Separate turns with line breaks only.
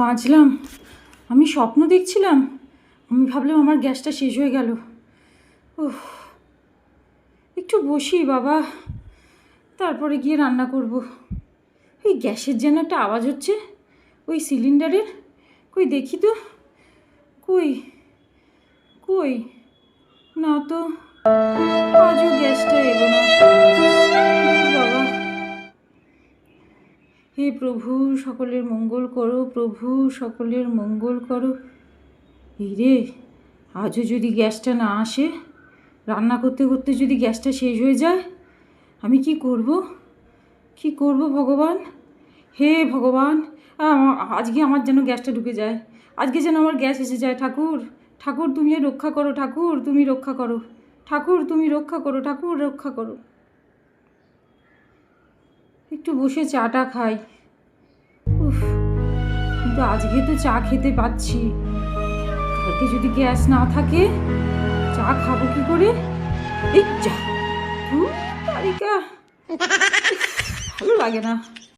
বাঁচলাম। আমি স্বপ্ন দেখছিলাম, আমি ভাবলাম আমার গ্যাসটা শেষ হয়ে গেল। ওহ, একটু বসি বাবা, তারপরে গিয়ে রান্না করব। ওই গ্যাসের যেন একটা আওয়াজ হচ্ছে, ওই সিলিন্ডারের। কই দেখি তো, কই কই না তো, আজও গ্যাসটা এলো না। বাবা, হে প্রভু সকলের মঙ্গল করো, প্রভু সকলের মঙ্গল করো। এই রে, আজও যদি গ্যাসটা না আসে, রান্না করতে করতে যদি গ্যাসটা শেষ হয়ে যায়, আমি কি করব? কি করব ভগবান? হে ভগবান, আজকে আমার যেন গ্যাসটা ঢুকে যায়, আজকে যেন আমার গ্যাস এসে যায়। ঠাকুর, ঠাকুর তুমি রক্ষা করো, ঠাকুর তুমি রক্ষা করো, ঠাকুর তুমি রক্ষা করো, ঠাকুর রক্ষা করো। একটু বসে চাটা খাই। উফ, কিন্তু আজকে তো চা খেতে পাচ্ছি, কালকে যদি গ্যাস না থাকে চা খাবো কি করে? এই চা, তারিকা ভালো লাগে না।